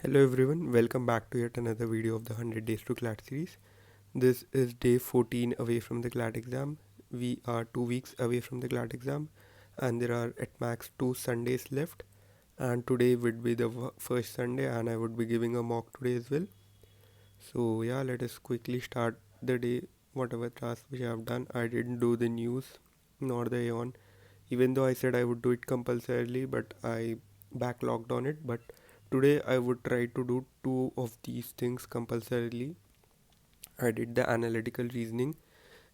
Hello everyone, welcome back to yet another video of the 100 Days to CLAT series. This is day 14 away from the CLAT exam. We are 2 weeks away from the CLAT exam and there are at max 2 Sundays left, and today would be the first Sunday and I would be giving a mock today as well. So yeah, let us quickly start the day. Whatever task which I have done, I didn't do the news nor the Aeon, even though I said I would do it compulsorily, but I backlogged on it. But today I would try to do two of these things compulsorily. I did the analytical reasoning,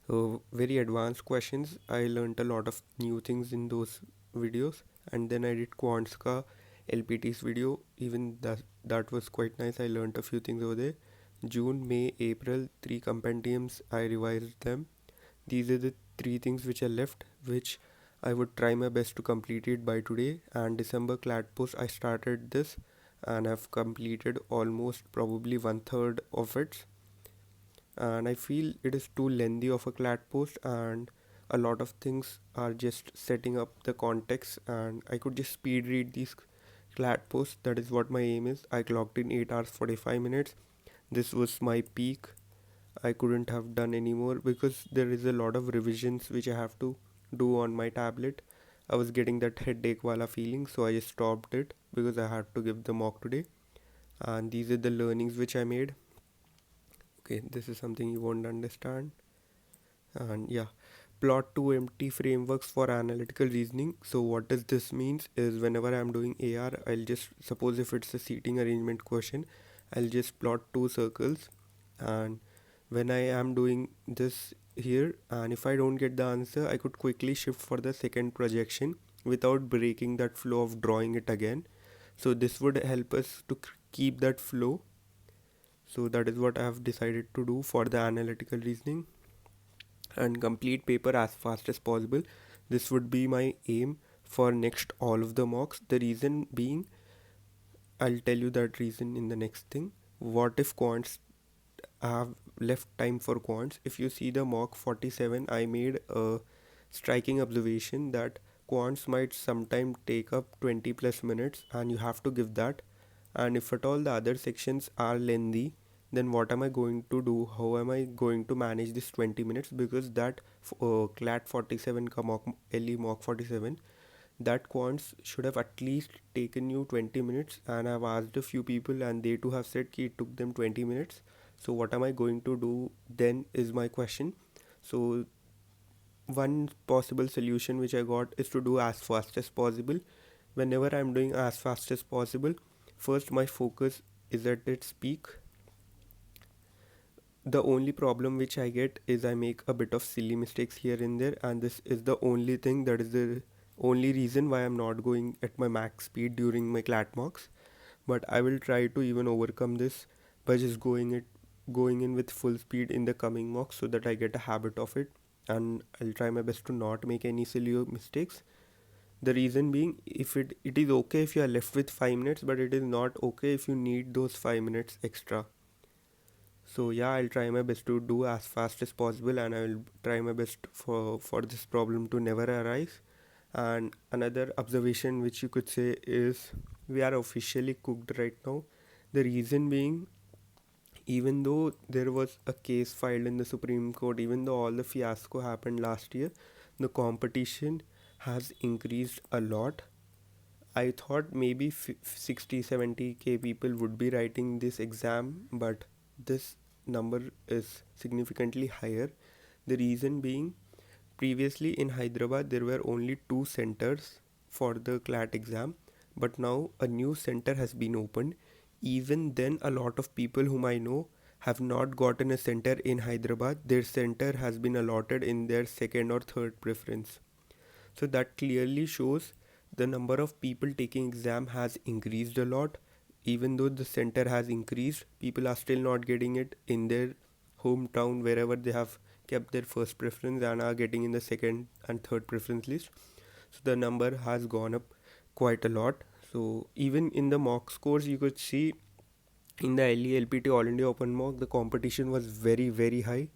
very advanced questions. I learned a lot of new things in those videos, and then I did Quants ka LPT's video. Even that was quite nice. I learned a few things over there. June, May, April, three compendiums. I revised them. These are the three things which are left, which I would try my best to complete it by today. And December CLAT post, I started this and I've completed almost probably one third of it. And I feel it is too lengthy of a CLAT post, and a lot of things are just setting up the context, and I could just speed read these CLAT posts. That is what my aim is. I clocked in 8 hours 45 minutes. This was my peak. I couldn't have done any more because there is a lot of revisions which I have to do on my tablet. I was getting that headache wala feeling, so I just stopped it because I had to give the mock today. And these are the learnings which I made. Okay, this is something you won't understand. And yeah, plot two empty frameworks for analytical reasoning. So what does this means is whenever I'm doing AR, I'll just suppose if it's a seating arrangement question, I'll just plot two circles, and when I am doing this here, and if I don't get the answer, I could quickly shift for the second projection without breaking that flow of drawing it again. So this would help us to keep that flow. So that is what I have decided to do for the analytical reasoning, and complete paper as fast as possible. This would be my aim for next all of the mocks. The reason being, I'll tell you that reason in the next thing. What if quants have left time for quants? If you see the mock 47, I made a striking observation that quants might sometime take up 20 plus minutes, and you have to give that. And if at all the other sections are lengthy, then what am I going to do? How am I going to manage this 20 minutes? Because that CLAT 47 ka mock, LE mock 47, that quants should have at least taken you 20 minutes, and I've asked a few people and they too have said ki it took them 20 minutes. So what am I going to do then is my question. So one possible solution which I got is to do as fast as possible. Whenever I'm doing as fast as possible, first my focus is at its peak. The only problem which I get is I make a bit of silly mistakes here and there, and this is the only thing, that is the only reason why I'm not going at my max speed during my CLAT mocks. But I will try to even overcome this by just going in with full speed in the coming mocks so that I get a habit of it, and I'll try my best to not make any silly mistakes. The reason being, if it is okay if you are left with 5 minutes, but it is not okay if you need those 5 minutes extra. So yeah, I'll try my best to do as fast as possible, and I will try my best for this problem to never arise. And another observation which you could say is we are officially cooked right now. The reason being, even though there was a case filed in the Supreme Court, even though all the fiasco happened last year, the competition has increased a lot. I thought maybe 60 70k people would be writing this exam, but this number is significantly higher. The reason being, previously in Hyderabad there were only two centers for the CLAT exam, but now a new center has been opened. Even then, a lot of people whom I know have not gotten a center in Hyderabad. Their center has been allotted in their second or third preference. So that clearly shows the number of people taking exam has increased a lot. Even though the center has increased, people are still not getting it in their hometown wherever they have kept their first preference and are getting in the second and third preference list. So the number has gone up quite a lot. So even in the mock scores, you could see in the LELPT All India Open Mock, the competition was very high.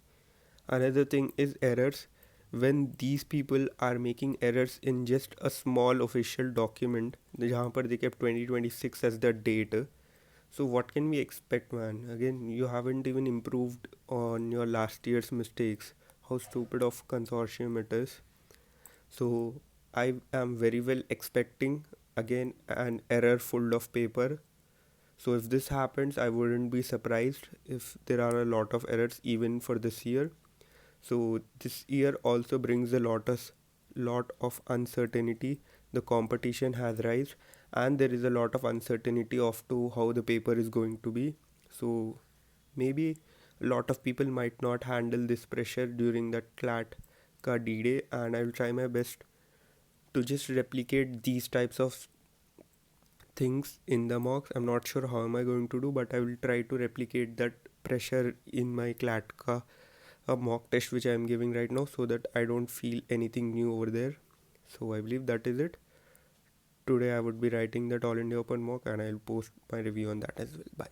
Another thing is errors. When these people are making errors in just a small official document, जहाँ पर they kept 2026 as the date, So what can we expect, man? Again, you haven't even improved on your last year's mistakes. How stupid of consortium it is. So I am very well expecting again an error full of paper. So if this happens, I wouldn't be surprised if there are a lot of errors even for this year. So this year also brings a lot of uncertainty. The competition has rise, and there is a lot of uncertainty of to how the paper is going to be. So maybe a lot of people might not handle this pressure during that CLAT ka D-Day, and I will try my best to just replicate these types of things in the mocks. I'm not sure how am I going to do, but I will try to replicate that pressure in my CLAT ka a mock test which I am giving right now, so that I don't feel anything new over there. So I believe that is it. Today I would be writing that All India Open mock, and I'll post my review on that as well. Bye.